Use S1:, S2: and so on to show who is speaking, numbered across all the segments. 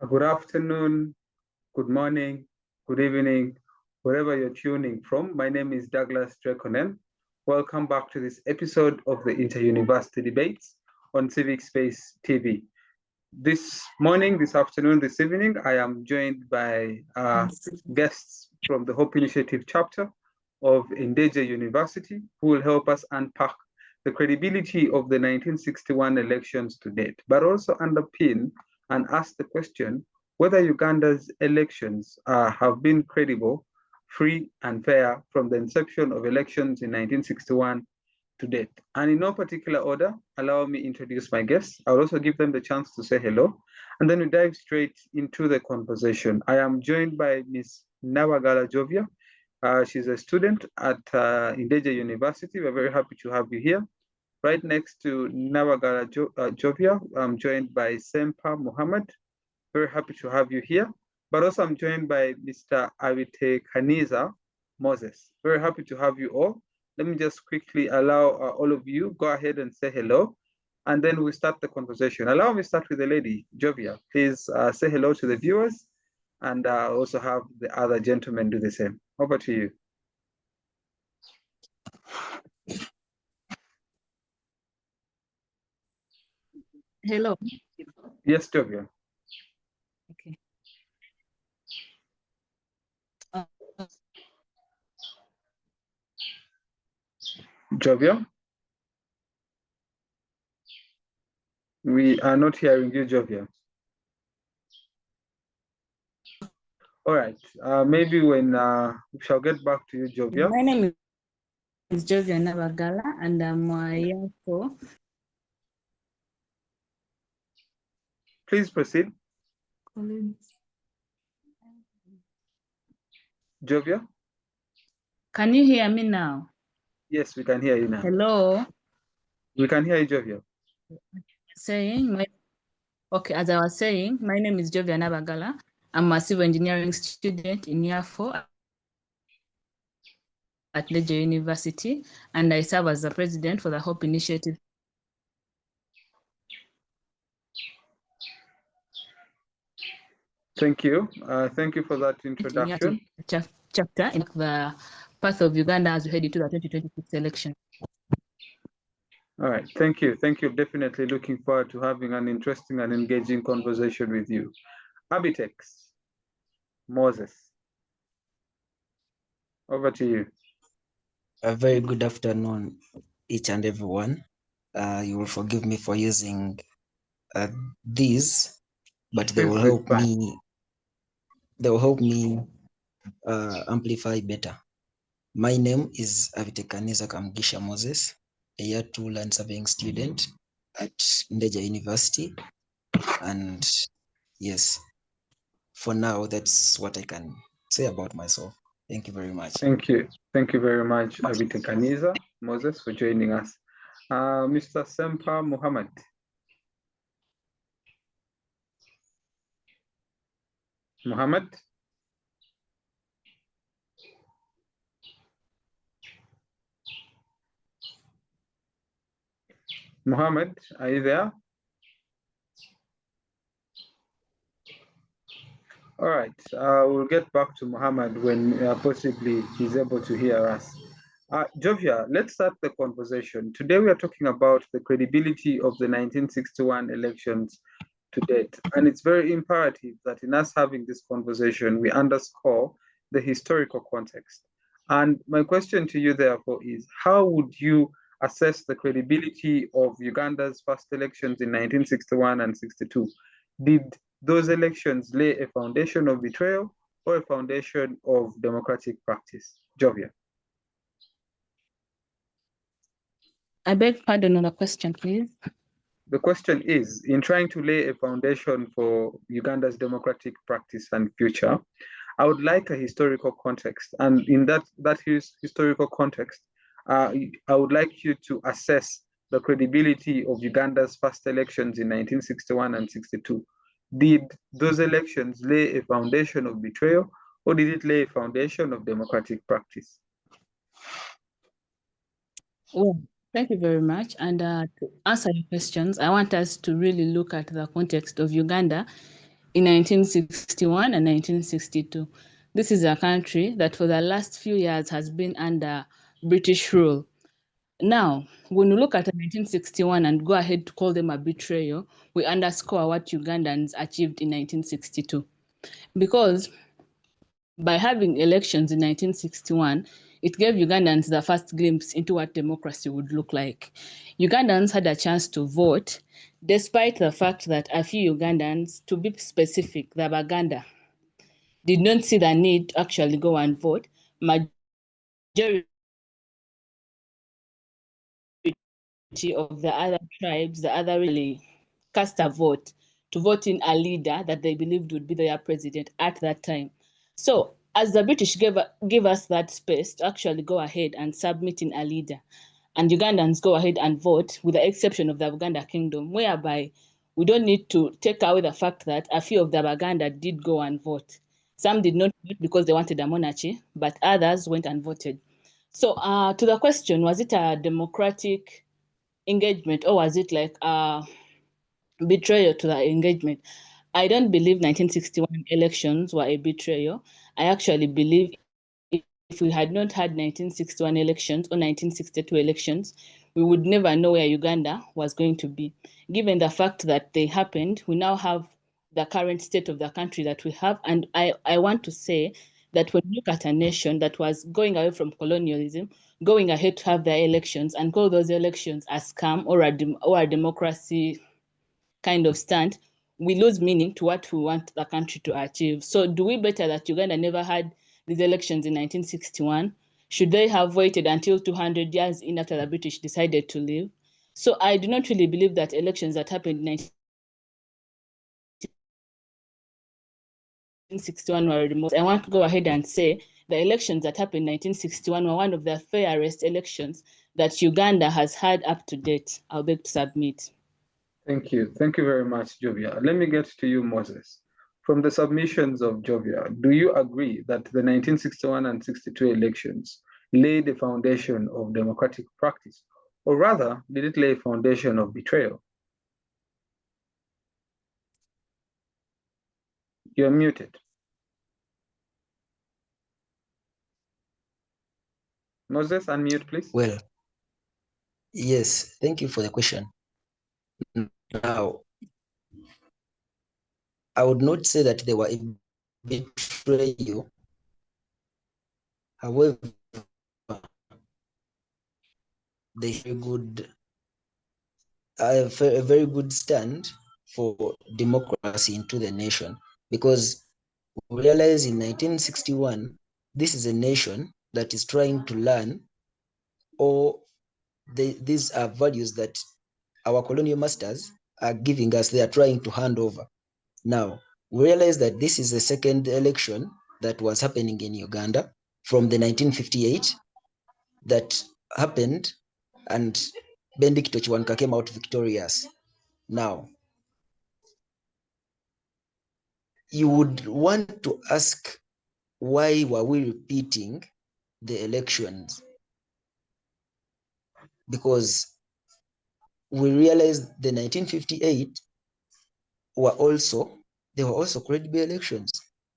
S1: Good afternoon, good morning, good evening, wherever you're tuning from. My name is Douglas Onen. Welcome back to this episode of the Inter-University Debates on Civic Space TV. This morning, this afternoon, this evening, I am joined by guests from the Hope Initiative chapter of Ndejje University, who will help us unpack the credibility of the 1961 elections to date, but also underpin and ask the question whether Uganda's elections have been credible, free, and fair from the inception of elections in 1961 to date. And in no particular order, allow me introduce my guests. I'll also give them the chance to say hello, and then we dive straight into the conversation. I am joined by Ms. Nabaggala Joviah. She's a student at Ndejje University. We're very happy to have you here. Right next to Nabaggala Joviah, I'm joined by Ssempa Muhammad. Very happy to have you here. But also I'm joined by Mr. Abitekaniza Moses. Very happy to have you all. Let me just quickly allow all of you, go ahead and say hello, and then we'll start the conversation. Allow me to start with the lady, Joviah. Please say hello to the viewers, and also have the other gentlemen do the same. Over to you.
S2: Hello.
S1: Yes, Joviah.
S2: Okay.
S1: Joviah? We are not hearing you, Joviah. All right. Maybe when we shall get back to you, Joviah.
S2: My name is Joviah Nabaggala, and I'm year 4.
S1: Please proceed. Joviah?
S2: Can you hear me now?
S1: Yes, we can hear you now.
S2: Hello.
S1: We can hear you, Joviah.
S2: As I was saying, my name is Joviah Nabaggala. I'm a civil engineering student in year 4 at Ndejje University, and I serve as the president for the Hope Initiative.
S1: Thank you. Thank you for that introduction.
S2: Chapter in the path of Uganda as we head into the 2026 election.
S1: All right. Thank you. Thank you. Definitely looking forward to having an interesting and engaging conversation with you. Abitek, Moses, over to you.
S3: A very good afternoon, each and everyone. You will forgive me for using these, but they will help me. They will help me amplify better. My name is Abitekaniza Moses, a year 2 land surveying student at Ndejje University, and yes, for now that's what I can say about myself. Thank you very much.
S1: Thank you. Thank you very much, Abitekaniza Moses, for joining us. Mr. Ssempa Muhammad. Muhammad? Muhammad, are you there? All right, we'll get back to Muhammad when possibly he's able to hear us. Joviah, let's start the conversation. Today we are talking about the credibility of the 1961 elections to date. And it's very imperative that in us having this conversation, we underscore the historical context. And my question to you, therefore, is how would you assess the credibility of Uganda's first elections in 1961 and 62? Did those elections lay a foundation of betrayal or a foundation of democratic practice? Joviah.
S2: I beg pardon on the question, please.
S1: The question is, in trying to lay a foundation for Uganda's democratic practice and future, I would like a historical context. And in that historical context, I would like you to assess the credibility of Uganda's first elections in 1961 and 62. Did those elections lay a foundation of betrayal, or did it lay a foundation of democratic practice?
S2: Well, thank you very much. And to answer your questions, I want us to really look at the context of Uganda in 1961 and 1962. This is a country that for the last few years has been under British rule. Now, when we look at 1961 and go ahead to call them a betrayal, we underscore what Ugandans achieved in 1962. Because by having elections in 1961, it gave Ugandans the first glimpse into what democracy would look like. Ugandans had a chance to vote, despite the fact that a few Ugandans, to be specific, the Baganda, did not see the need to actually go and vote. Majority of the other tribes, the other really cast a vote to vote in a leader that they believed would be their president at that time. So as the British gave us that space to actually go ahead and submit in a leader, and Ugandans go ahead and vote, with the exception of the Buganda Kingdom, whereby we don't need to take away the fact that a few of the Baganda did go and vote. Some did not vote because they wanted a monarchy, but others went and voted. So to the question, was it a democratic engagement or was it like a betrayal to the engagement? I don't believe 1961 elections were a betrayal. I actually believe if we had not had 1961 elections or 1962 elections, we would never know where Uganda was going to be. Given the fact that they happened, we now have the current state of the country that we have. And I want to say that when you look at a nation that was going away from colonialism, going ahead to have their elections and call those elections a scam or a democracy kind of stand, we lose meaning to what we want the country to achieve. So do we better that Uganda never had these elections in 1961? Should they have waited until 200 years in after the British decided to leave? So I do not really believe that elections that happened in 1961 were the most. I want to go ahead and say the elections that happened in 1961 were one of the fairest elections that Uganda has had up to date. I'll beg to submit.
S1: Thank you. Thank you very much, Joviah. Let me get to you, Moses. From the submissions of Joviah, do you agree that the 1961 and 62 elections laid the foundation of democratic practice, or rather, did it lay a foundation of betrayal? You're muted. Moses, unmute, please.
S3: Well, yes, thank you for the question. Now, I would not say that they were a betrayal. However, they have a very good stand for democracy into the nation, because we realize in 1961, this is a nation that is trying to learn, or these are values that our colonial masters are giving us, they are trying to hand over. Now, we realize that this is the second election that was happening in Uganda from the 1958 that happened, and Bendikito Chiwanuka came out victorious. Now, you would want to ask, why were we repeating the elections? Because we realized the 1958 were also credible elections.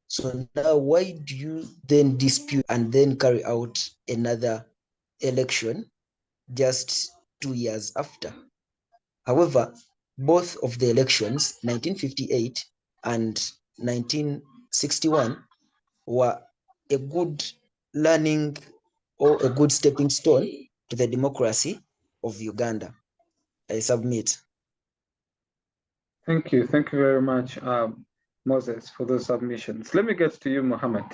S3: So now, why do you then dispute and then carry out another election just 2 years after? However, both of the elections, 1958 and 1961, were a good learning or a good stepping stone to the democracy of Uganda. I submit.
S1: Thank you. Thank you very much, Moses, for those submissions. Let me get to you, Mohammed.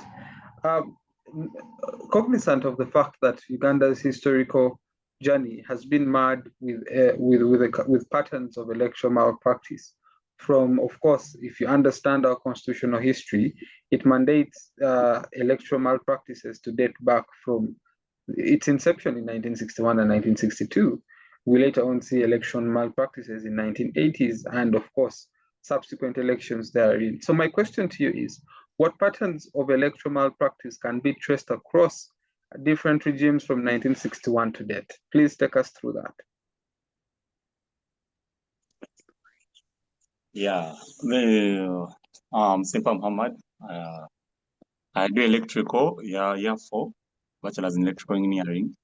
S1: Cognizant of the fact that Uganda's historical journey has been marred with patterns of electoral malpractice. From, of course, if you understand our constitutional history, it mandates electoral malpractices to date back from its inception in 1961 and 1962. We later on see election malpractices in 1980s and, of course, subsequent elections therein. So my question to you is, what patterns of electoral malpractice can be traced across different regimes from 1961 to date? Please take us through that.
S4: Yeah, Ssempa Muhammad. I do electrical, year 4, bachelor's in electrical engineering.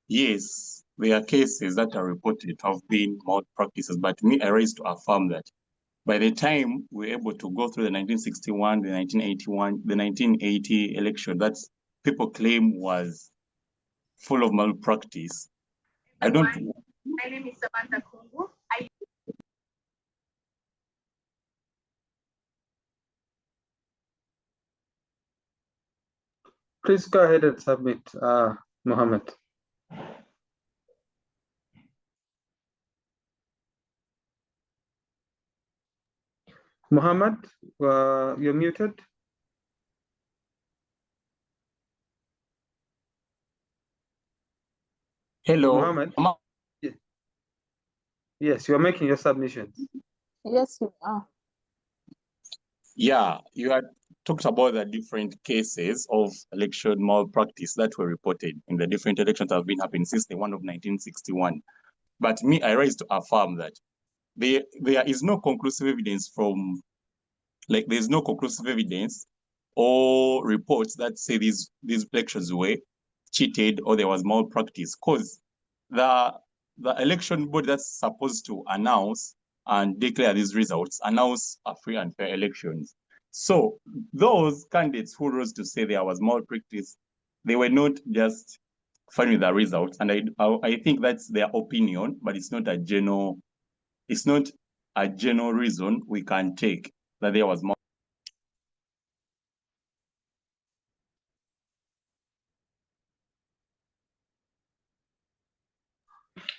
S4: Yes, there are cases that are reported to have been malpractices, but me, I raised to affirm that by the time we were able to go through the 1961, the 1981, the 1980 election that people claim was full of malpractice, I don't.
S5: My name is Samantha Kungu.
S1: Please go ahead and submit, Mohammed. Mohammed, you're muted.
S4: Hello.
S1: Mohammed. Yes, you're making your submissions.
S2: Yes, you are.
S4: Yeah, you had talked about the different cases of election malpractice that were reported in the different elections that have been happening since the one of 1961. But me, I raised to affirm that there is no conclusive evidence there's no conclusive evidence or reports that say these elections were cheated or there was malpractice, because the election board that's supposed to announce and declare these results announce a free and fair elections. So those candidates who rose to say there was malpractice, they were not just fine with the results, and I think that's their opinion, but it's not a general reason we can take that there was malpractice.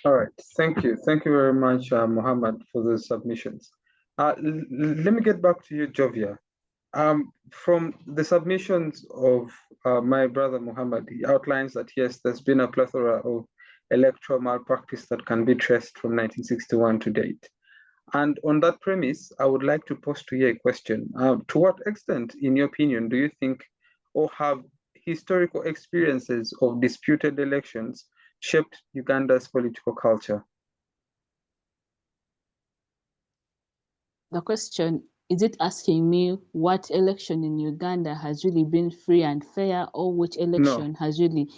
S1: All right, thank you. Thank you very much, Mohammed, for the submissions. Let me get back to you, Joviah. From the submissions of my brother Mohammed, he outlines that yes, there's been a plethora of electoral malpractice that can be traced from 1961 to date. And on that premise, I would like to pose to you a question. To what extent, in your opinion, do you think or have historical experiences of disputed elections shaped Uganda's political culture?
S2: The question, is it asking me what election in Uganda has really been free and fair, or which election has really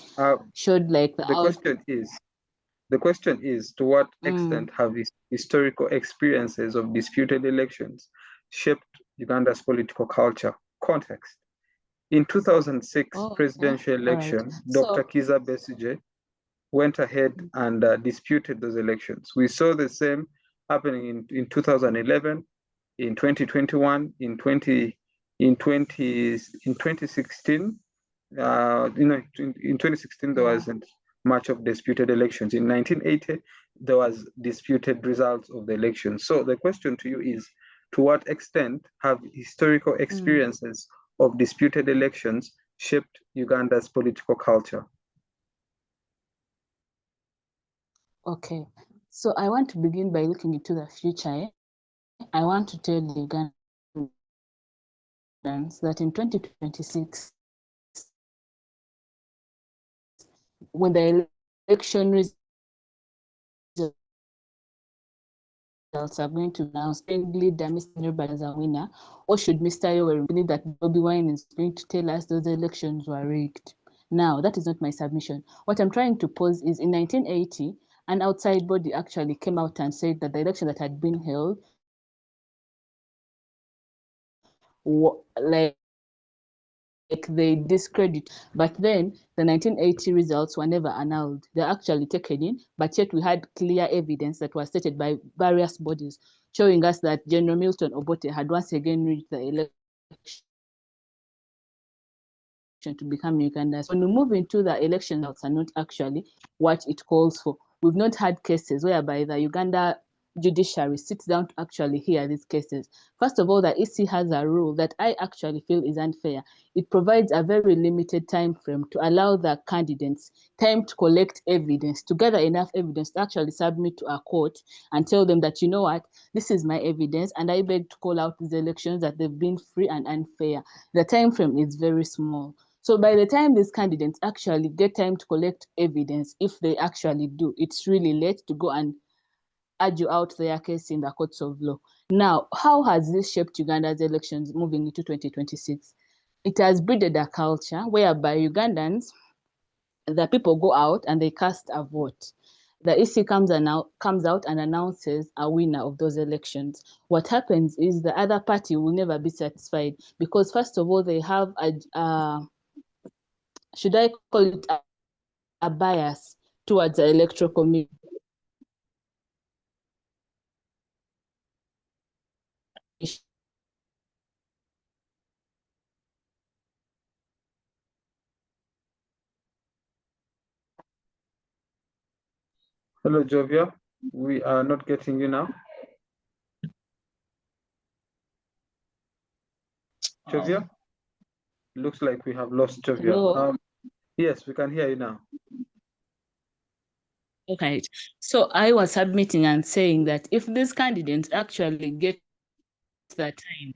S2: showed like the
S1: question is, to what extent have historical experiences of disputed elections shaped Uganda's political culture? Context. In 2006 presidential election, Dr. Kizza Besigye went ahead and disputed those elections. We saw the same happening in 2011, in 2021, in 2016. In 2016 there wasn't much of disputed elections. In 1980 there was disputed results of the elections. So the question to you is, to what extent have historical experiences of disputed elections shaped Uganda's political culture?
S2: Okay, so I want to begin by looking into the future. I want to tell Ugandans that in 2026, when the election results are going to announce leader Mr. Ndejje as a winner, or should Mr. Yoweri believe that Bobi Wine is going to tell us those elections were rigged? Now, that is not my submission. What I'm trying to pose is, in 1980, an outside body actually came out and said that the election that had been held, like they discredit, but then the 1980 results were never annulled. They're actually taken in, but yet we had clear evidence that was stated by various bodies showing us that General Milton Obote had once again reached the election to become Uganda's. When we move into the election results are not actually what it calls for. We've not had cases whereby the Uganda judiciary sits down to actually hear these cases. First of all, the EC has a rule that I actually feel is unfair. It provides a very limited time frame to allow the candidates time to collect evidence, to gather enough evidence to actually submit to a court and tell them that, you know what, this is my evidence and I beg to call out these elections that they've been free and unfair. The time frame is very small. So by the time these candidates actually get time to collect evidence, if they actually do, it's really late to go and argue out their case in the courts of law. Now, how has this shaped Uganda's elections moving into 2026? It has breeded a culture whereby Ugandans, the people go out and they cast a vote. The EC comes out and announces a winner of those elections. What happens is the other party will never be satisfied because, first of all, they have should I call it a bias towards the electoral commission.
S1: Hello, Joviah. We are not getting you now. Joviah? Looks like we have lost Joviah. Yes, we can hear you now.
S2: Okay, so I was submitting and saying that if these candidates actually get the time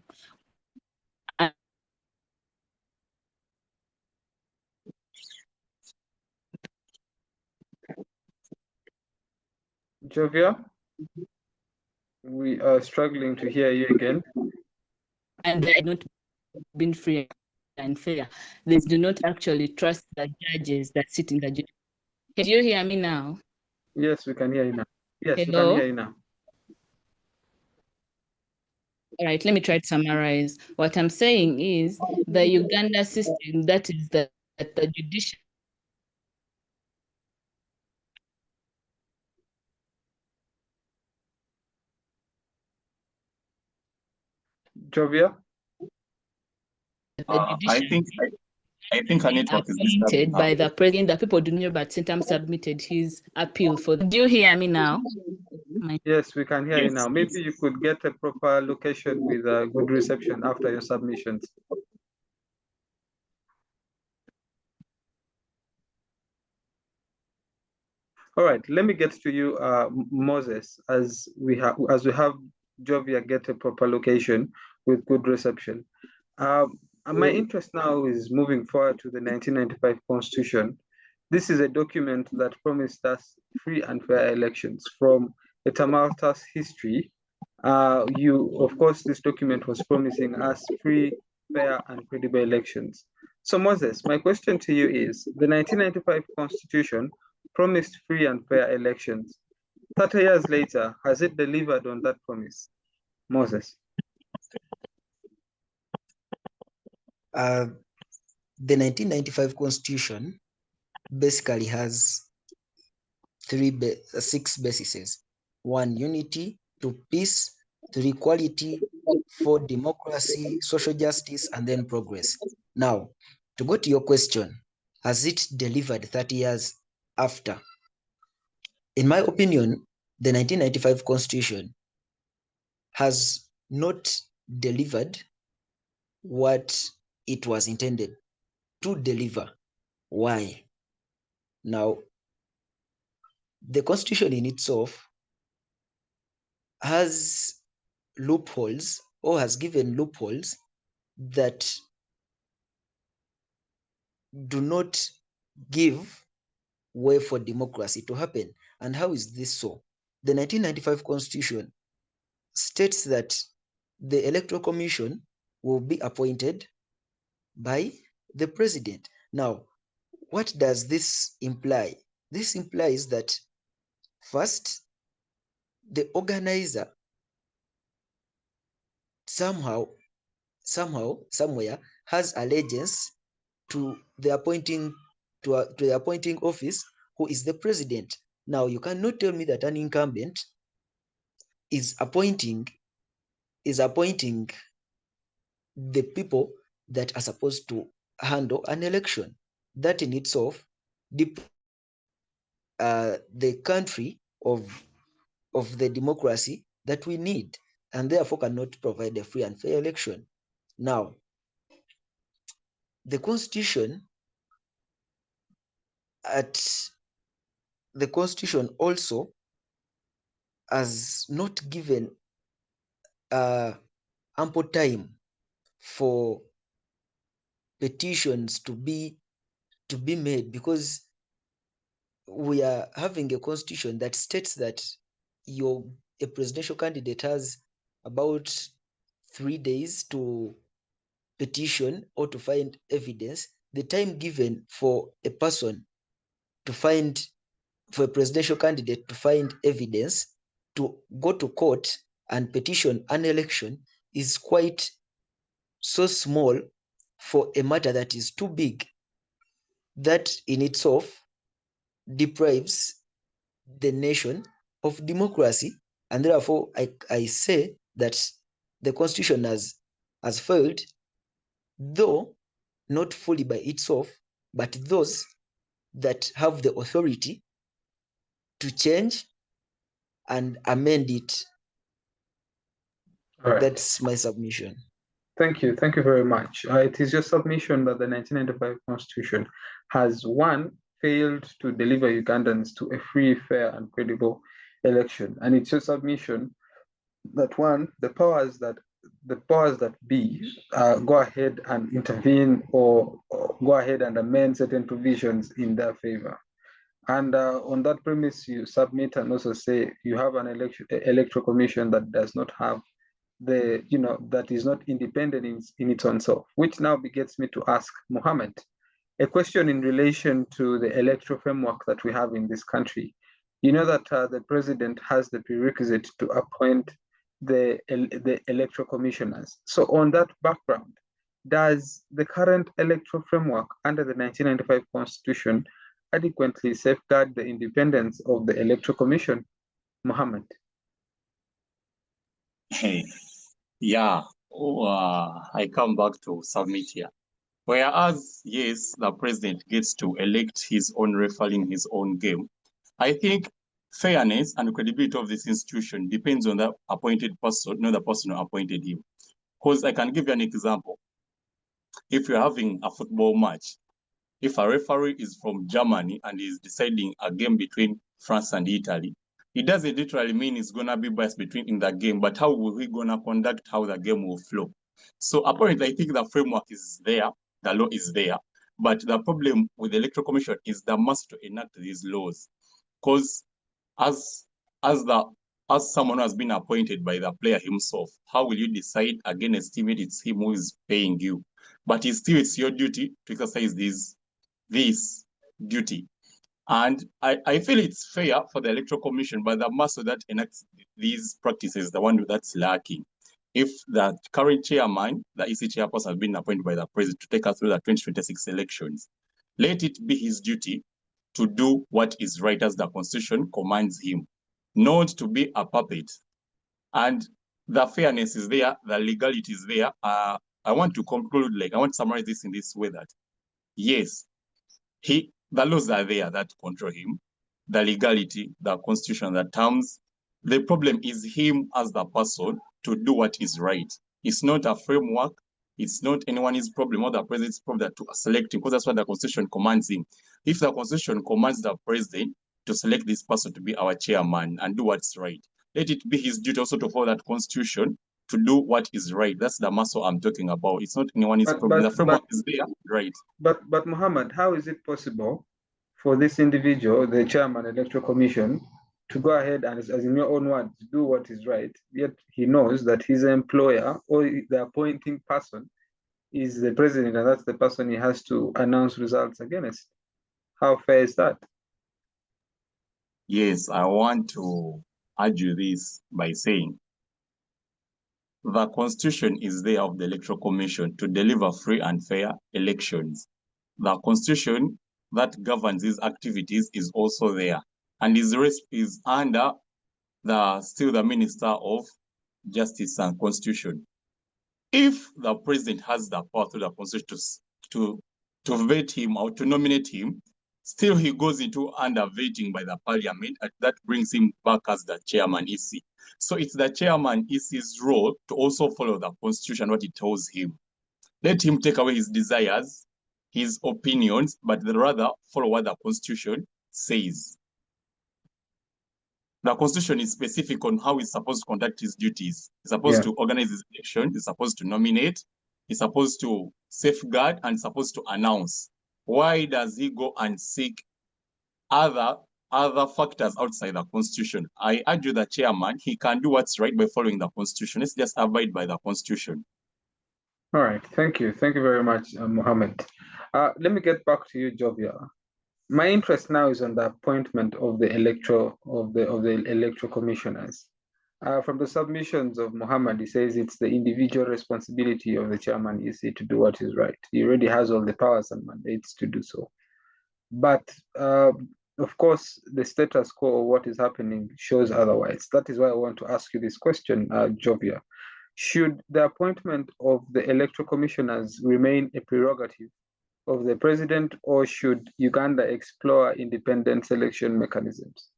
S1: Joviah, we are struggling to hear you again.
S2: and they are not being free and fair, they do not actually trust the judges that sit in the judiciary. Can you hear me now?
S1: Yes, we can hear you now. Yes,
S2: Hello?
S1: we can hear you now.
S2: All right, let me try to summarize. What I'm saying is the Uganda system, that is the judicial.
S1: Joviah?
S4: I think her network is
S2: appointed by the president. The people do know, but Ssempa submitted his appeal for. Do you hear me now?
S1: Yes, we can hear you now. Maybe you could get a proper location with a good reception after your submissions. All right, let me get to you, Moses, as we have Joviah get a proper location with good reception. My interest now is moving forward to the 1995 Constitution. This is a document that promised us free and fair elections from a tumultuous history. Of course, this document was promising us free, fair, and credible elections. So, Moses, my question to you is, the 1995 Constitution promised free and fair elections. 30 years later, has it delivered on that promise? Moses.
S3: The 1995 Constitution basically has six bases. 1, unity; 2, peace; 3, equality; 4, democracy, social justice, and then progress. Now, to go to your question, has it delivered 30 years after? In my opinion, the 1995 Constitution has not delivered what it was intended to deliver. Why? Now, the Constitution in itself has loopholes, or has given loopholes that do not give way for democracy to happen. And how is this so? The 1995 Constitution states that the Electoral Commission will be appointed by the president. Now, what does this imply? This implies that first, the organizer somewhere has allegiance to the appointing office, who is the president. Now, you cannot tell me that an incumbent is appointing the people that are supposed to handle an election. That in itself the country of the democracy that we need, and therefore cannot provide a free and fair election. Now, the Constitution also has not given ample time for petitions to be made, because we are having a constitution that states that a presidential candidate has about 3 days to petition or to find evidence. The time given for a person to find, for a presidential candidate to find evidence to go to court and petition an election is quite so small for a matter that is too big. That in itself deprives the nation of democracy, and therefore I say that the constitution has failed, though not fully by itself, but those that have the authority to change and amend it.
S1: All right.
S3: That's my submission.
S1: Thank you. Thank you very much. It is your submission that the 1995 Constitution has, one, failed to deliver Ugandans to a free, fair, and credible election. And it's your submission that, one, the powers that be go ahead and intervene or go ahead and amend certain provisions in their favor. And on that premise, you submit and also say you have an electoral commission that does not have that is not independent in its own self, which now begets me to ask Mohammed a question in relation to the electoral framework that we have in this country. You know that the president has the prerequisite to appoint the electoral commissioners. So on that background, does the current electoral framework under the 1995 Constitution adequately safeguard the independence of the electoral commission? Mohammed.
S4: Hey, yeah, I come back to submit here. Whereas, yes, the president gets to elect his own refereeing his own game, I think fairness and credibility of this institution depends on the appointed person, not the person who appointed him. Because I can give you an example. If you're having a football match, if a referee is from Germany and is deciding a game between France and Italy, it doesn't literally mean it's going to be biased in the game, but how will we going to conduct how the game will flow? So apparently, I think the framework is there, the law is there, but the problem with the Electoral Commission is the must to enact these laws. Because as someone who has been appointed by the player himself, how will you decide against him? It's him who is paying you, but it's your duty to exercise this duty. And I feel it's fair for the Electoral Commission, but the muscle that enacts these practices, the one that's lacking. If the current chairman, the EC chairperson, has been appointed by the president to take us through the 2026 elections, let it be his duty to do what is right as the Constitution commands him, not to be a puppet. And the fairness is there, the legality is there. I want to conclude, I want to summarize this in this way that, yes, the laws are there that control him, the legality, the constitution, the terms. The problem is him as the person to do what is right. It's not a framework. It's not anyone's problem or the president's problem to select him, because that's what the constitution commands him. If the constitution commands the president to select this person to be our chairman and do what's right, let it be his duty also to follow that constitution to do what is right. That's the muscle I'm talking about. It's not anyone's problem. The framework is there, right?
S1: But Mohammed, how is it possible for this individual, the chairman electoral commission, to go ahead and, as in your own words, do what is right, yet he knows that his employer or the appointing person is the president, and that's the person he has to announce results against? How fair is that?
S4: Yes, I want to argue this by saying the constitution is there of the Electoral Commission to deliver free and fair elections. The constitution that governs these activities is also there, and his is under still the Minister of Justice and Constitution. If the president has the power through the constitution to vet him or to nominate him, still he goes into under vetting by the parliament, and that brings him back as the chairman EC. So it's the chairman EC's role to also follow the constitution, what it tells him. Let him take away his desires, his opinions, but rather follow what the constitution says. The constitution is specific on how he's supposed to conduct his duties. He's supposed to organize his election, he's supposed to nominate, he's supposed to safeguard, and supposed to announce. Why does he go and seek other other factors outside the constitution. I argue the chairman, he can do what's right by following the constitution. Let's just abide by the constitution.
S1: All right, thank you. Thank you very much, Mohammed. Let me get back to you, Joviah. My interest now is on the appointment of the electoral commissioners. From the submissions of Mohammed, he says it's the individual responsibility of the chairman, you see, to do what is right. He already has all the powers and mandates to do so. But of course, the status quo of what is happening shows otherwise. That is why I want to ask you this question, Joviah. Should the appointment of the electoral commissioners remain a prerogative of the president, or should Uganda explore independent selection mechanisms?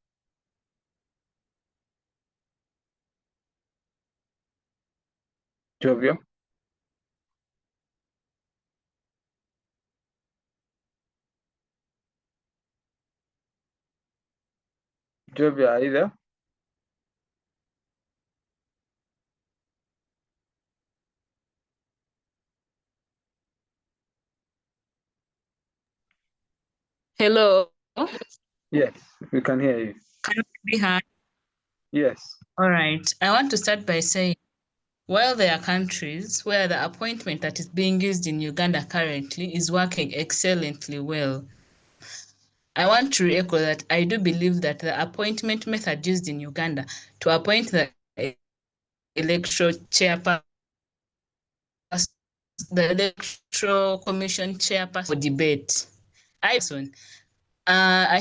S1: Joviah? Joviah, are you there?
S2: Hello.
S1: Yes, we can hear you.
S2: Can you be heard?
S1: Yes.
S2: All right. I want to start by saying, while there are countries where the appointment that is being used in Uganda currently is working excellently well, I want to echo that I do believe that the appointment method used in Uganda to appoint the electoral chairperson, the electoral commission chairperson for debate, I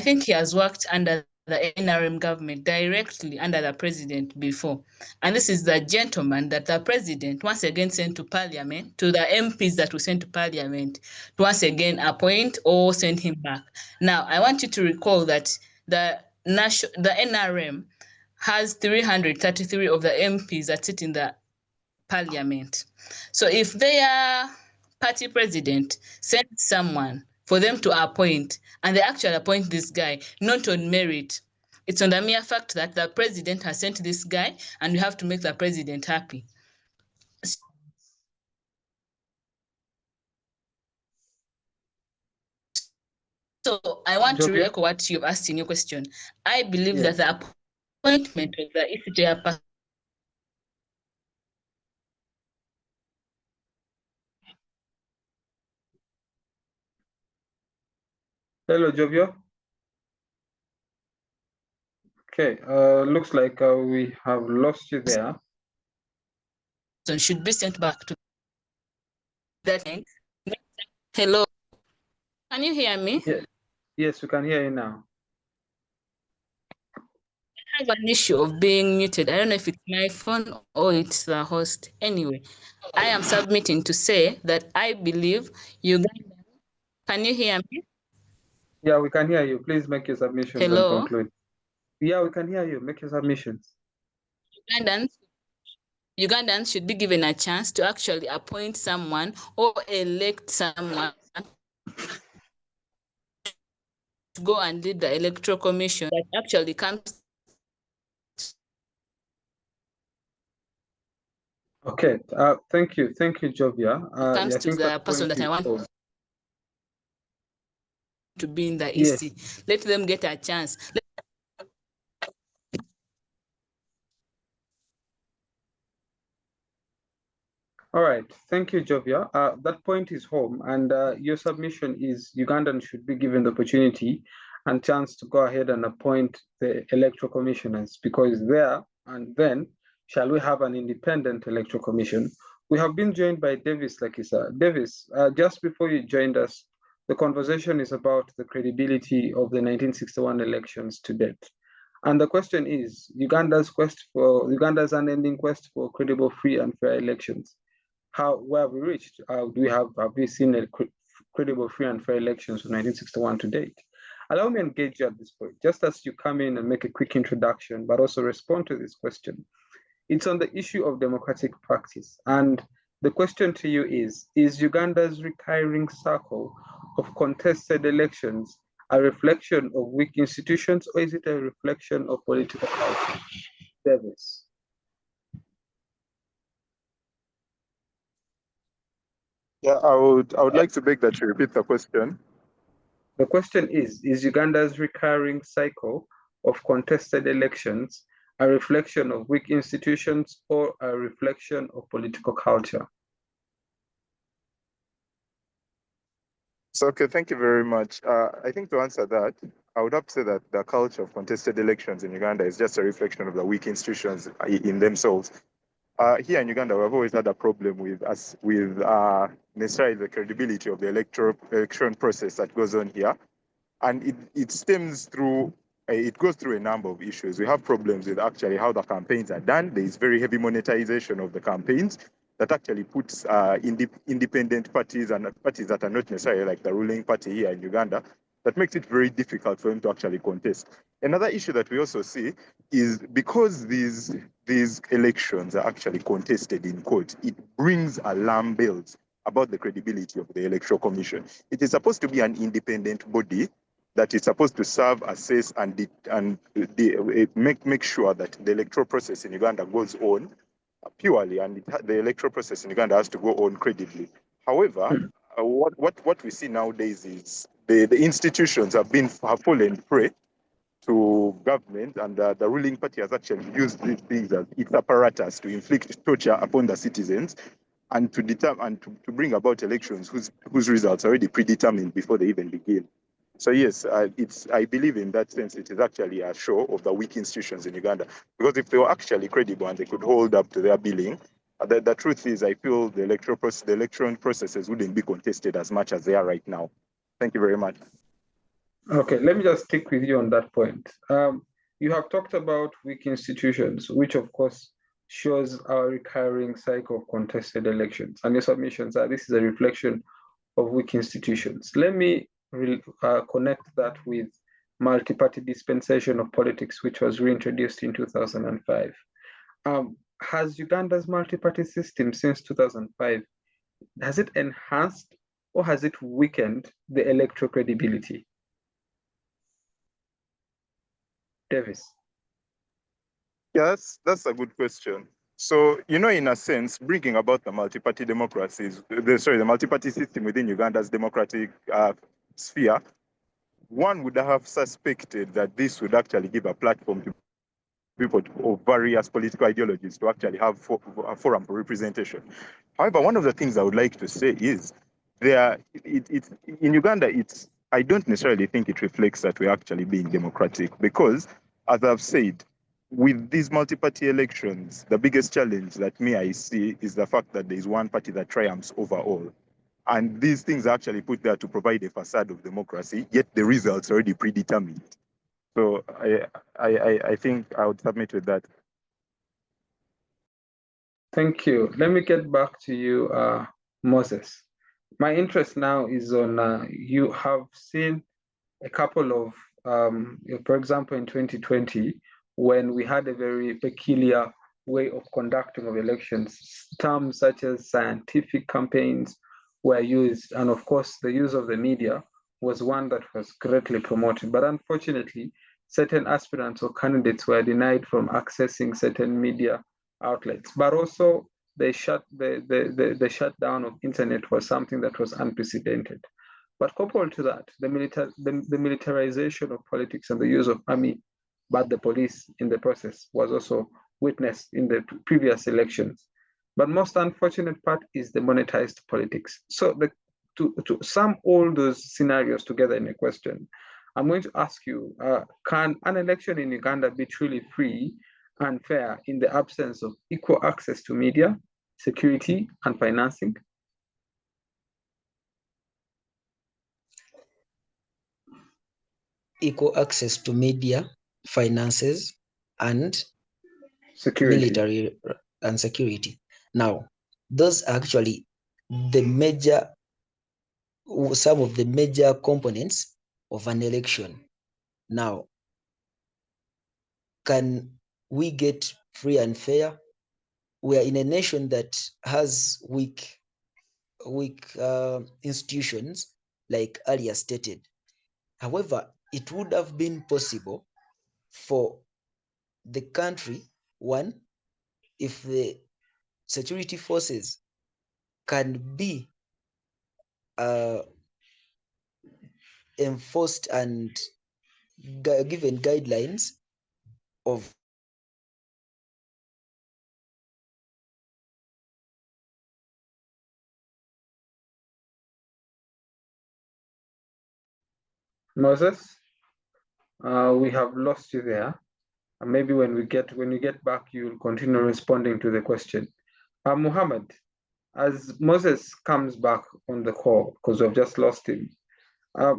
S2: think he has worked under the NRM government directly under the president before. And this is the gentleman that the president once again sent to parliament, to the MPs that were sent to parliament, to once again appoint or send him back. Now, I want you to recall that the NRM has 333 of the MPs that sit in the parliament. So if their party president sends someone for them to appoint, and they actually appoint this guy, not on merit, it's on the mere fact that the president has sent this guy, and you have to make the president happy. So I want to echo what you've asked in your question. I believe that the appointment of the ECJ person.
S1: Hello, Joviah. Okay, looks like we have lost you there.
S2: So should be sent back to that end. Hello, can you hear me?
S1: Yes, we can hear you now.
S2: I have an issue of being muted. I don't know if it's my phone or it's the host. Anyway, I am submitting to say that I believe Uganda. Can you hear me?
S1: Yeah, we can hear you. Please make your submissions and
S2: Hello?
S1: conclude. Yeah, we can hear you. Make your submissions.
S2: Ugandans should be given a chance to actually appoint someone or elect someone to go and lead the electoral commission that actually comes.
S1: Okay, thank you, Joviah.
S2: Comes
S1: I
S2: to
S1: think
S2: the person that I want to be in the EC.
S1: Yes.
S2: Let them get a chance.
S1: All right, thank you, Joviah. That point is home, and your submission is Ugandans should be given the opportunity and chance to go ahead and appoint the electoral commissioners, because there and then shall we have an independent electoral commission. We have been joined by Davis Lakica. Davis, just before you joined us, the conversation is about the credibility of the 1961 elections to date. And the question is, Uganda's unending quest for credible, free, and fair elections. Where have we reached? Have we seen a credible, free, and fair elections from 1961 to date? Allow me to engage you at this point, just as you come in and make a quick introduction, but also respond to this question. It's on the issue of democratic practice. And the question to you is Uganda's recurring cycle of contested elections a reflection of weak institutions, or is it a reflection of political culture? Davis.
S6: Yeah, I would like to beg that you repeat the question.
S1: The question is Uganda's recurring cycle of contested elections a reflection of weak institutions or a reflection of political culture?
S6: So, okay, thank you very much. I think to answer that, I would have to say that the culture of contested elections in Uganda is just a reflection of the weak institutions in themselves. Here in Uganda, we've always had a problem with necessarily the credibility of the election process that goes on here. And it stems through, it goes through a number of issues. We have problems with actually how the campaigns are done. There is very heavy monetization of the campaigns that actually puts independent parties and parties that are not necessarily like the ruling party here in Uganda, that makes it very difficult for them to actually contest. Another issue that we also see is because these elections are actually contested in court, it brings alarm bells about the credibility of the Electoral Commission. It is supposed to be an independent body that is supposed to serve, assess, and make sure that the electoral process in Uganda goes on purely, and the electoral process in Uganda has to go on credibly. However, what we see nowadays is the institutions have fallen prey to government, and the ruling party has actually used these things as its apparatus to inflict torture upon the citizens and to bring about elections whose results are already predetermined before they even begin. So yes, I believe in that sense it is actually a show of the weak institutions in Uganda, because if they were actually credible and they could hold up to their billing, the truth is I feel the election processes wouldn't be contested as much as they are right now. Thank you very much.
S1: Okay, let me just stick with you on that point. You have talked about weak institutions, which of course shows our recurring cycle of contested elections. And your submissions are this is a reflection of weak institutions. Let me connect that with multi-party dispensation of politics, which was reintroduced in 2005. Has Uganda's multi-party system since 2005, has it enhanced or has it weakened the electoral credibility? Davis.
S6: Yes, that's a good question. So, in a sense, bringing about the multi-party democracies, the multi-party system within Uganda's democratic sphere, one would have suspected that this would actually give a platform to people of various political ideologies to actually have a forum for representation. However, one of the things I would like to say is in Uganda, I don't necessarily think it reflects that we're actually being democratic, because, as I've said, with these multi-party elections, the biggest challenge that I see is the fact that there is one party that triumphs over all. And these things are actually put there to provide a facade of democracy, yet the results are already predetermined. So I think I would submit with that.
S1: Thank you. Let me get back to you, Moses. My interest now is on, you have seen a couple of, for example, in 2020, when we had a very peculiar way of conducting of elections, terms such as scientific campaigns were used. And of course, the use of the media was one that was greatly promoted. But unfortunately, certain aspirants or candidates were denied from accessing certain media outlets. But also, the shutdown of internet was something that was unprecedented. But coupled to that, the militarization of politics and the use of army, but the police in the process was also witnessed in the previous elections. But most unfortunate part is the monetized politics. So to sum all those scenarios together in a question, I'm going to ask you, can an election in Uganda be truly free and fair in the absence of equal access to media, security, and financing?
S3: Equal access to media, finances, and
S1: security.
S3: Military and security. Now, those are actually some of the major components of an election. Now, can we get free and fair? We are in a nation that has weak institutions, like earlier stated. However, it would have been possible for the country, one, if the security forces can be enforced and given guidelines of
S1: Moses, we have lost you there. And maybe when you get back, you'll continue responding to the question. Muhammad, as Moses comes back on the call, because we've just lost him,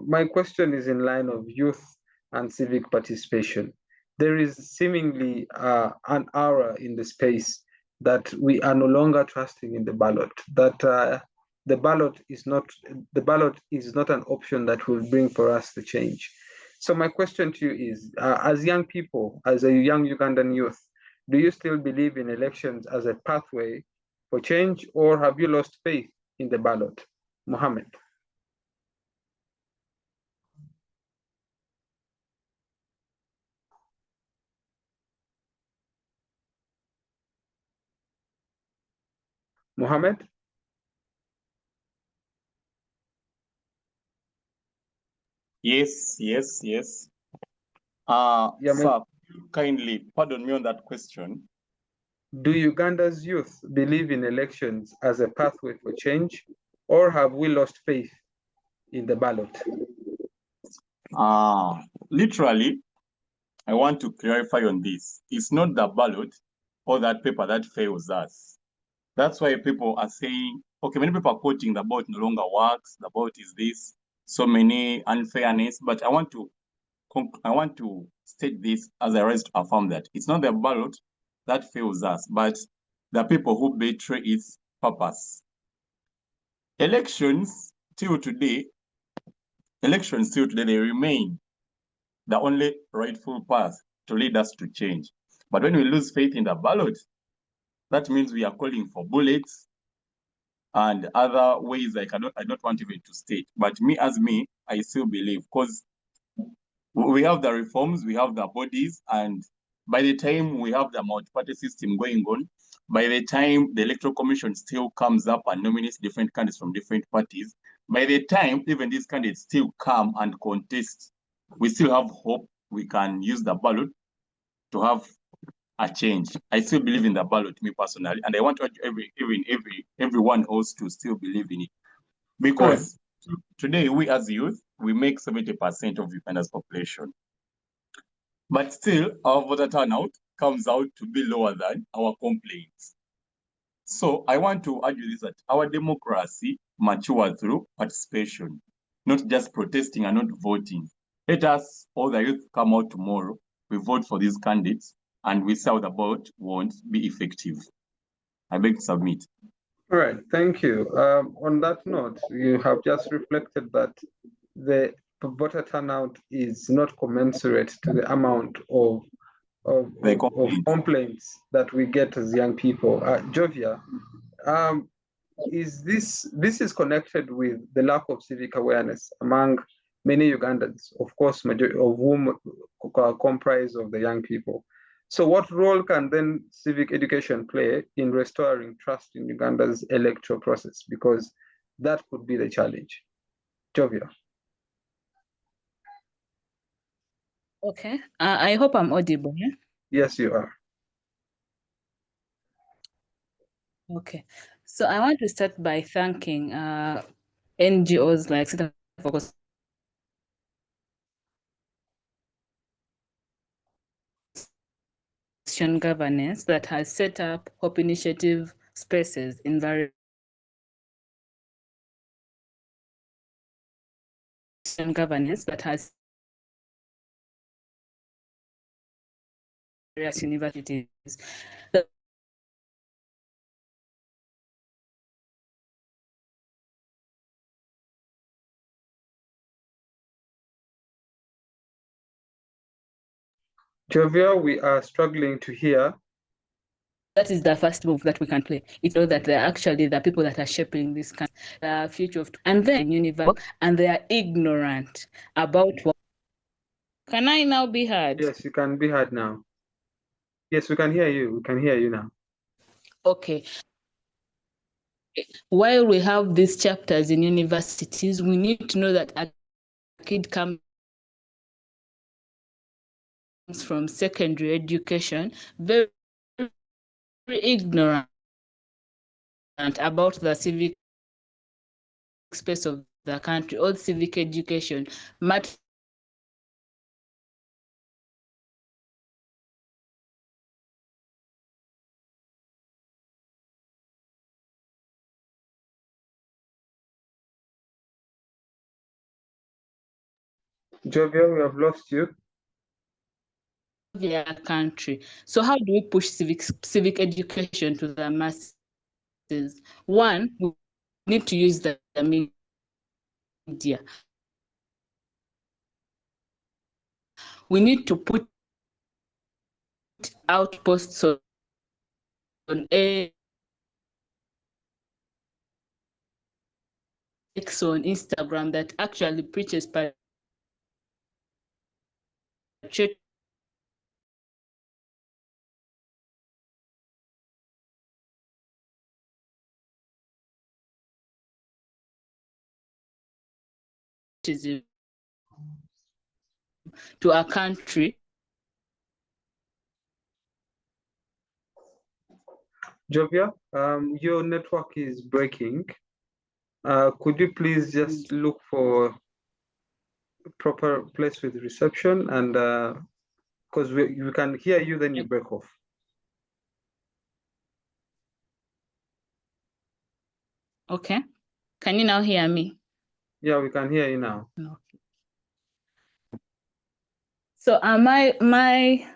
S1: my question is in line of youth and civic participation. There is seemingly an aura in the space that we are no longer trusting in the ballot, that the ballot is not an option that will bring for us the change. So my question to you is, as young people, as a young Ugandan youth, do you still believe in elections as a pathway for change, or have you lost faith in the ballot? Mohammed. Mohammed?
S4: Yes.
S1: Yeah,
S4: Sir, kindly pardon me on that question.
S1: Do Uganda's youth believe in elections as a pathway for change, or have we lost faith in the ballot?
S4: Literally, I want to clarify on this. It's not the ballot or that paper that fails us. That's why people are saying, okay, many people are quoting the ballot no longer works, the ballot is this, so many unfairness, but I want to state this as I rise to affirm that it's not the ballot that fails us, but the people who betray its purpose. Elections till today, they remain the only rightful path to lead us to change. But when we lose faith in the ballot, that means we are calling for bullets and other ways I don't want even to state. But I still believe, because we have the reforms, we have the bodies, and by the time we have the multi-party system going on, by the time the electoral commission still comes up and nominates different candidates from different parties, by the time even these candidates still come and contest, we still have hope we can use the ballot to have a change. I still believe in the ballot, me personally, and I want everyone else to still believe in it. Because today, we as youth, we make 70% of Uganda's population. But still, our voter turnout comes out to be lower than our complaints. So I want to argue this, that our democracy matures through participation, not just protesting and not voting. Let us, all the youth, come out tomorrow, we vote for these candidates, and we see how the vote won't be effective. I beg to submit.
S1: All right, thank you. On that note, you have just reflected that the voter turnout is not commensurate to the amount of complaints that we get as young people. Joviah, this is connected with the lack of civic awareness among many Ugandans, of course, majority of whom comprise of the young people. So what role can then civic education play in restoring trust in Uganda's electoral process? Because that could be the challenge. Joviah.
S2: Okay, I hope I'm audible. Yeah?
S1: Yes, you are.
S2: Okay, so I want to start by thanking NGOs like Center for Governance that has set up Hope Initiative spaces in various governance that has various universities.
S1: Joviah, we are struggling to hear.
S2: That is the first move that we can play. It's know that they're actually the people that are shaping this future of, and then universal, and they are ignorant about what. Can I now be heard?
S1: Yes, you can be heard now. Yes, we can hear you. We can hear you now.
S2: Okay. While we have these chapters in universities, we need to know that kid comes from secondary education, very, very ignorant about the civic space of the country, all civic education matters
S1: Joviah, we have lost you.
S2: their country. So how do we push civic education to the masses? One, we need to use the media. We need to put out posts on X, on Instagram, that actually preaches patriotism. To our country.
S1: Joviah, your network is breaking. Could you please just look for a proper place with reception, and because we can hear you, then you break off.
S2: Okay. Can you now hear me?
S1: Yeah, we can hear you now.
S2: Okay. So my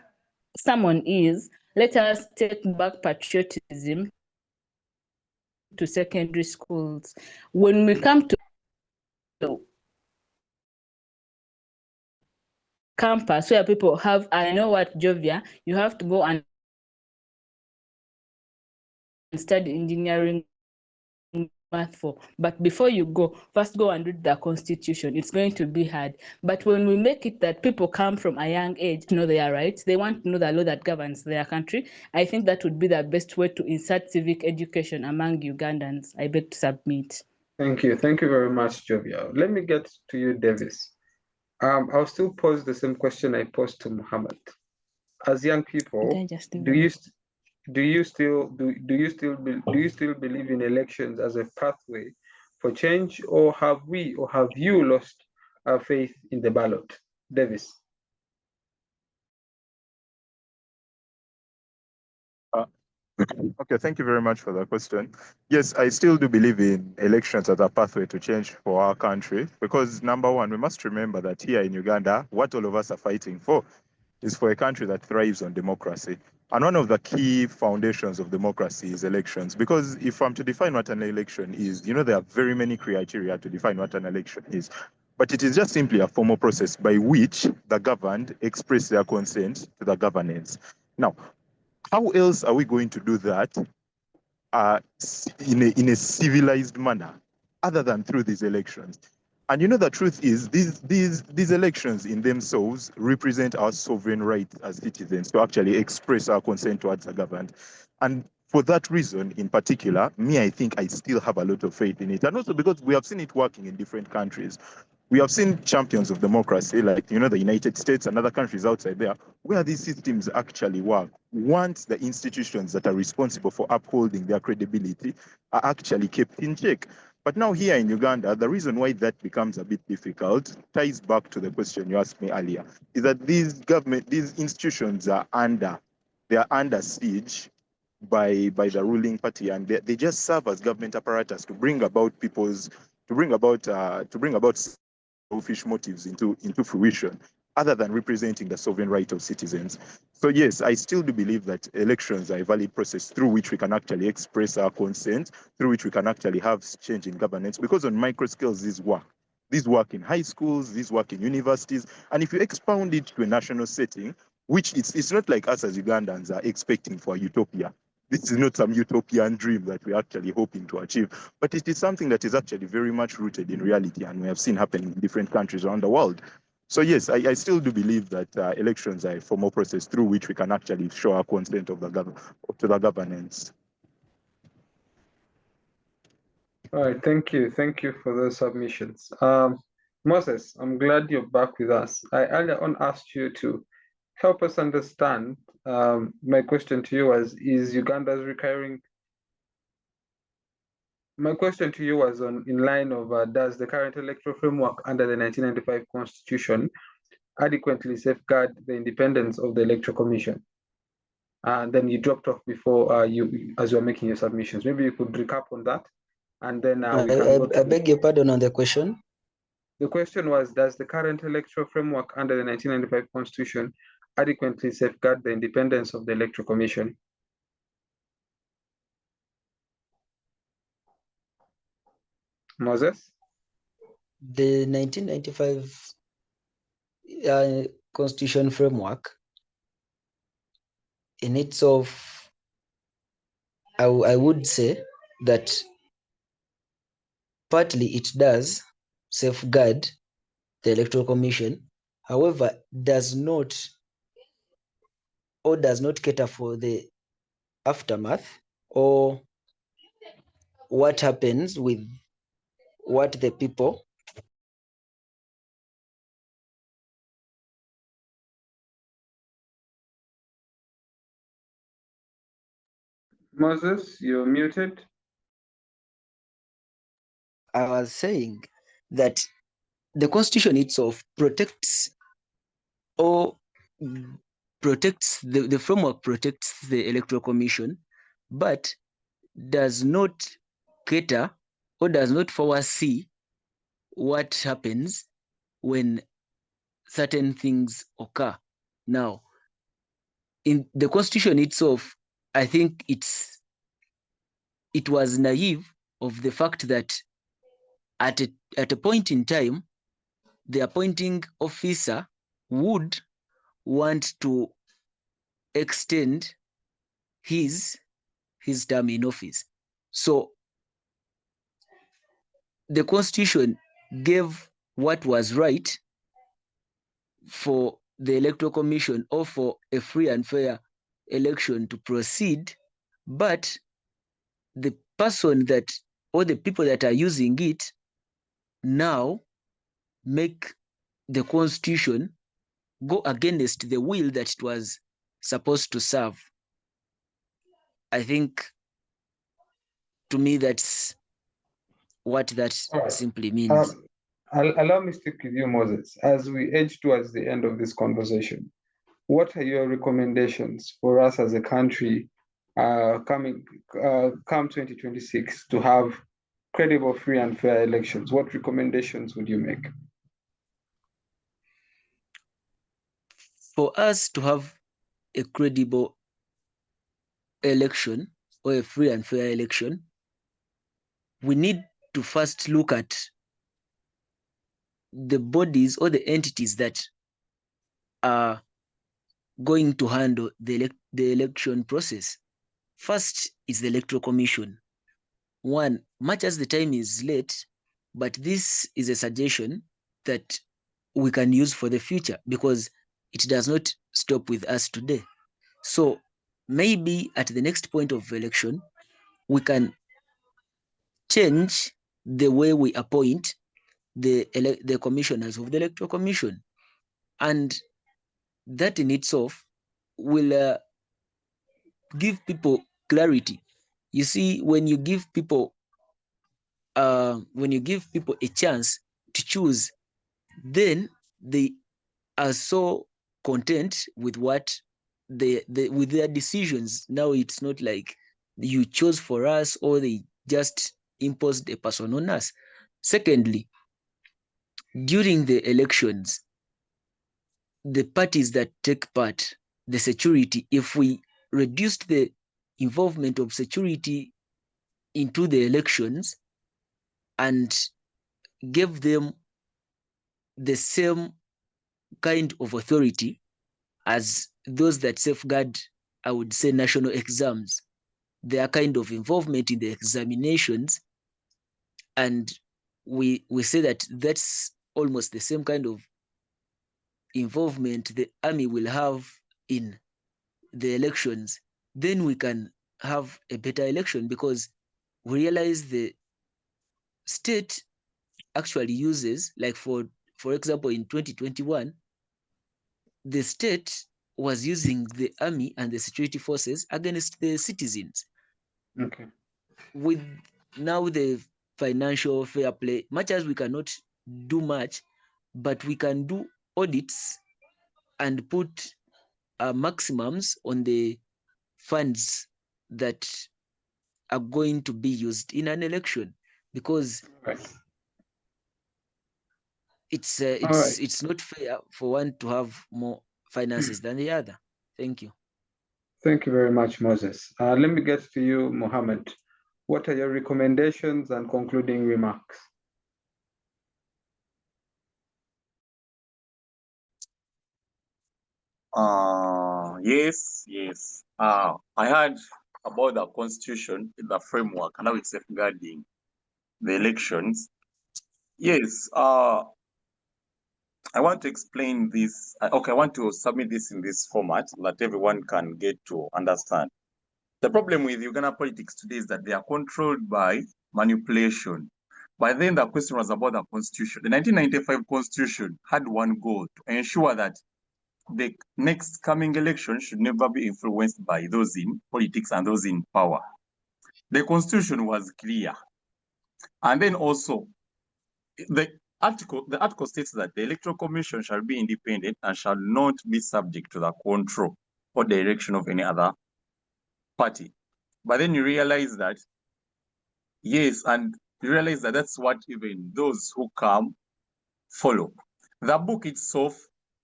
S2: sermon is, let us take back patriotism to secondary schools. When we come to campus where people have, I know what, Joviah, you have to go and study engineering, math for, but before you go, first go and read the constitution. It's going to be hard. But when we make it that people come from a young age to know their rights, they want to know the law that governs their country, I think that would be the best way to insert civic education among Ugandans. I beg to submit.
S1: Thank you very much, Joviah. Let me get to you, Davis. I'll still pose the same question I posed to Muhammad. As young people, do you still believe in elections as a pathway for change, or have you lost our faith in the ballot? Davis.
S6: Okay, thank you very much for that question. Yes, I still do believe in elections as a pathway to change for our country, because number one, we must remember that here in Uganda, what all of us are fighting for is for a country that thrives on democracy. And one of the key foundations of democracy is elections, because if I'm to define what an election is, you know, there are very many criteria to define what an election is. But it is just simply a formal process by which the governed express their consent to the governance. Now, how else are we going to do that in a civilized manner other than through these elections? And you know, the truth is these elections in themselves represent our sovereign right as citizens to actually express our consent towards the government. And for that reason in particular, I think I still have a lot of faith in it. And also because we have seen it working in different countries. We have seen champions of democracy, like, you know, the United States and other countries outside there, where these systems actually work. Once the institutions that are responsible for upholding their credibility are actually kept in check. But now here in Uganda, the reason why that becomes a bit difficult ties back to the question you asked me earlier, is that these institutions are under siege by the ruling party, and they just serve as government apparatus to bring about selfish motives into fruition, other than representing the sovereign right of citizens. So yes, I still do believe that elections are a valid process through which we can actually express our consent, through which we can actually have change in governance, because on micro scales these work. These work in high schools, these work in universities, and if you expound it to a national setting, which it's not like us as Ugandans are expecting for a utopia. This is not some utopian dream that we're actually hoping to achieve, but it is something that is actually very much rooted in reality, and we have seen happen in different countries around the world. So yes, I still do believe that elections are a formal process through which we can actually show our consent to the governance.
S1: All right, thank you for those submissions. Moses, I'm glad you're back with us. I earlier on asked you to help us understand. My question to you was, is Uganda's recurring? My question to you was in line of, does the current electoral framework under the 1995 Constitution adequately safeguard the independence of the Electoral Commission? And then you dropped off before as you were making your submissions. Maybe you could recap on that, and then we can go to
S3: I beg your pardon on the question.
S1: The question was, does the current electoral framework under the 1995 Constitution adequately safeguard the independence of the Electoral Commission? Moses?
S3: The 1995 Constitution framework in itself, I would say that partly it does safeguard the Electoral Commission, however, does not cater for the aftermath or what happens with what the people
S1: Moses, you're muted.
S3: I was saying that the Constitution itself protects the framework protects the Electoral Commission, but does not cater or does not foresee what happens when certain things occur. Now, in the Constitution itself, I think it was naive of the fact that at a point in time, the appointing officer would want to extend his term in office. So the Constitution gave what was right for the Electoral Commission or for a free and fair election to proceed, but the person that or the people that are using it now make the Constitution go against the will that it was supposed to serve. I think, to me, that's what that simply means.
S1: Allow me to stick with you, Moses, as we edge towards the end of this conversation. What are your recommendations for us as a country come 2026 to have credible, free, and fair elections? What recommendations would you make?
S3: For us to have a credible election or a free and fair election, we need to first look at the bodies or the entities that are going to handle the election process. First is the Electoral Commission. One, much as the time is late, but this is a suggestion that we can use for the future because it does not stop with us today. So maybe at the next point of election, we can change the way we appoint the commissioners of the Electoral Commission. And that in itself will give people clarity. You see, when you give people a chance to choose, then they are so content with what with their decisions. Now it's not like you chose for us or they just imposed a person on us. Secondly, during the elections, the parties that take part, the security, if we reduced the involvement of security into the elections and gave them the same kind of authority as those that safeguard, I would say, national exams, their kind of involvement in the examinations, and we say that that's almost the same kind of involvement the army will have in the elections, then we can have a better election because we realize the state actually uses, like for example, in 2021, the state was using the army and the security forces against the citizens.
S1: Okay.
S3: With now the financial fair play, much as we cannot do much, but we can do audits and put maximums on the funds that are going to be used in an election, because
S1: Right.
S3: it's not fair for one to have more finances than the other. Thank you.
S1: Thank you very much, Moses. Let me get to you, Mohammed. What are your recommendations and concluding remarks?
S4: Yes. I heard about the constitution, the framework, and how it's safeguarding the elections. Yes, I want to explain this. Okay, I want to submit this in this format that everyone can get to understand. The problem with Uganda politics today is that they are controlled by manipulation. By then, the question was about the constitution. The 1995 constitution had one goal: to ensure that the next coming election should never be influenced by those in politics and those in power. The constitution was clear. And then also, the article states that the Electoral Commission shall be independent and shall not be subject to the control or direction of any other party. But then you realize that, yes, and you realize that that's what even those who come follow. The book itself,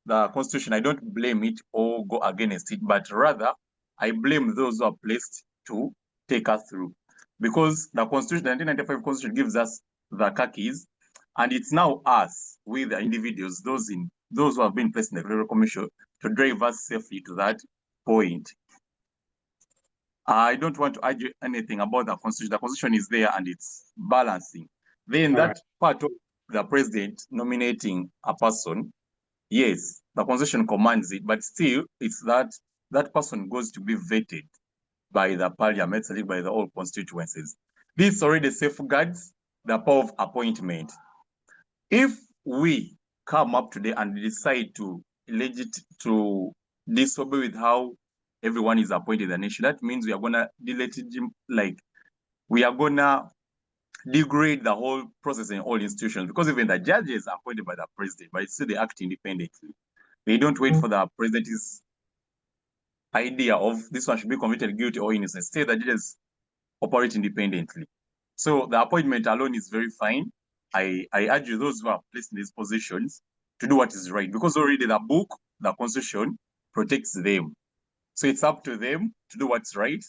S4: the Constitution, I don't blame it or go against it, but rather I blame those who are placed to take us through. Because the Constitution, the 1995 Constitution gives us the khakis, and it's now us, we the individuals, those who have been placed in the Electoral Commission, to drive us safely to that point. I don't want to argue anything about the Constitution. The Constitution is there and it's balancing. Then that part of the president nominating a person, yes, the Constitution commands it, but still it's that person goes to be vetted by the parliament, by the all constituencies. This already safeguards the power of appointment. If we come up today and decide to disobey with how everyone is appointed in the nation, that means we are gonna we are gonna degrade the whole process in all institutions, because even the judges are appointed by the president, but still they act independently. They don't wait for the president's idea of this one should be convicted guilty or innocent. Instead, the judges operate independently. So the appointment alone is very fine. I urge those who are placed in these positions to do what is right, because already the book, the Constitution, protects them. So it's up to them to do what's right,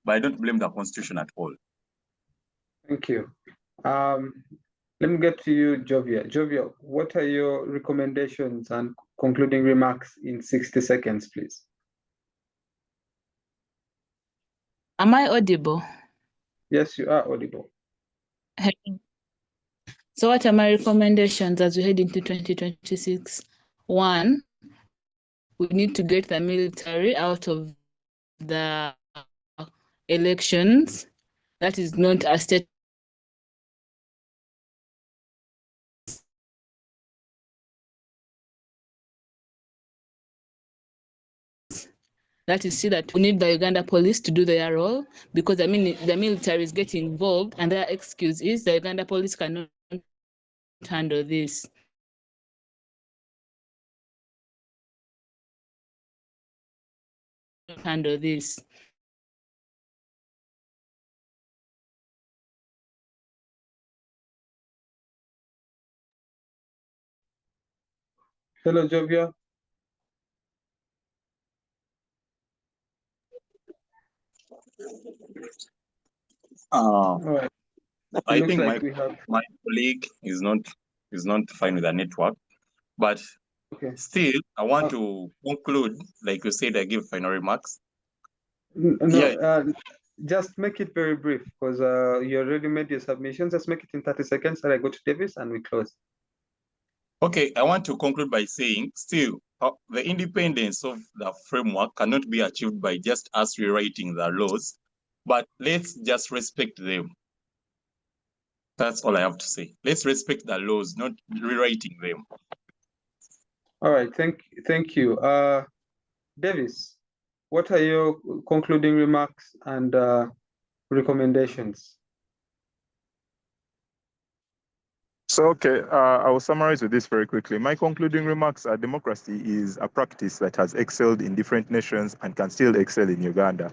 S4: but I don't blame the Constitution at all.
S1: Thank you. Let me get to you, Joviah. Joviah, what are your recommendations and concluding remarks in 60 seconds, please?
S2: Am I audible?
S1: Yes, you are audible.
S2: So what are my recommendations as we head into 2026? One, we need to get the military out of the elections. That is not a state. That is, see that we need the Uganda police to do their role, because I mean the military is getting involved, and their excuse is the Uganda police cannot handle this. Handle this.
S1: Hello, Joviah. Right.
S4: I think like my colleague is not fine with the network, but still I want to conclude, like you said, I give final remarks.
S1: No, just make it very brief, because you already made your submissions. Just make it in 30 seconds, and I go to Davis and we close.
S4: Okay, I want to conclude by saying, still, the independence of the framework cannot be achieved by just us rewriting the laws, but let's just respect them. That's all I have to say. Let's respect the laws, not rewriting them.
S1: All right, thank you. Davis, what are your concluding remarks and recommendations?
S6: So, okay, I will summarize with this very quickly. My concluding remarks are democracy is a practice that has excelled in different nations and can still excel in Uganda.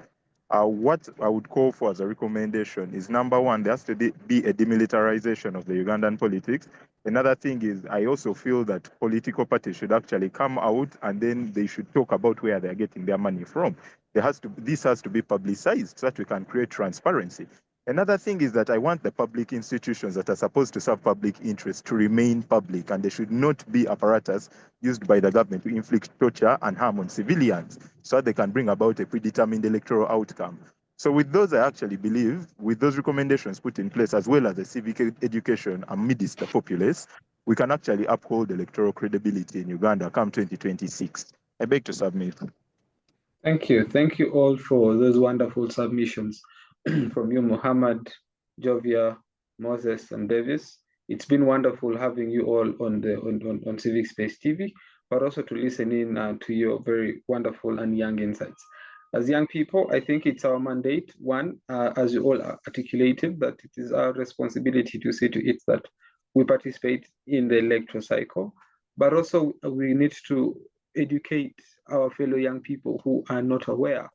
S6: What I would call for as a recommendation is, number one, there has to be a demilitarization of the Ugandan politics. Another thing is, I also feel that political parties should actually come out and then they should talk about where they're getting their money from. This has to be publicized so that we can create transparency. Another thing is that I want the public institutions that are supposed to serve public interest to remain public, and they should not be apparatus used by the government to inflict torture and harm on civilians so that they can bring about a predetermined electoral outcome. So with those, I actually believe, with those recommendations put in place, as well as the civic education amidst the populace, we can actually uphold electoral credibility in Uganda come 2026. I beg to submit.
S1: Thank you. Thank you all for those wonderful submissions from you, Muhammad, Joviah, Moses, and Davis. It's been wonderful having you all on Civic Space TV, but also to listen in to your very wonderful and young insights. As young people, I think it's our mandate, one, as you all articulated, that it is our responsibility to see to it that we participate in the electoral cycle, but also we need to educate our fellow young people who are not aware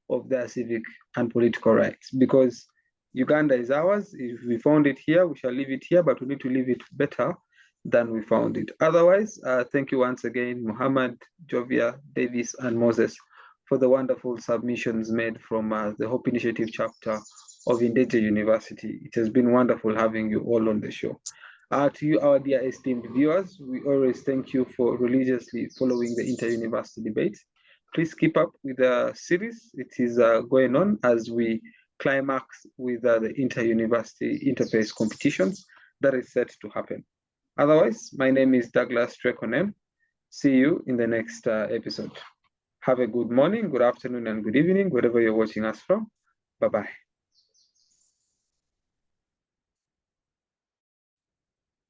S1: of their civic and political rights, because Uganda is ours. If we found it here, we shall leave it here, but we need to leave it better than we found it. Otherwise, thank you once again, Muhammad, Joviah, Davis, and Moses, for the wonderful submissions made from the Hope Initiative chapter of Ndejje University. It has been wonderful having you all on the show. To you, our dear esteemed viewers, we always thank you for religiously following the inter-university debates. Please keep up with the series. It is going on as we climax with the inter-university interface competitions that is set to happen. Otherwise, my name is Douglas Onen. See you in the next episode. Have a good morning, good afternoon, and good evening, wherever you're watching us from. Bye-bye.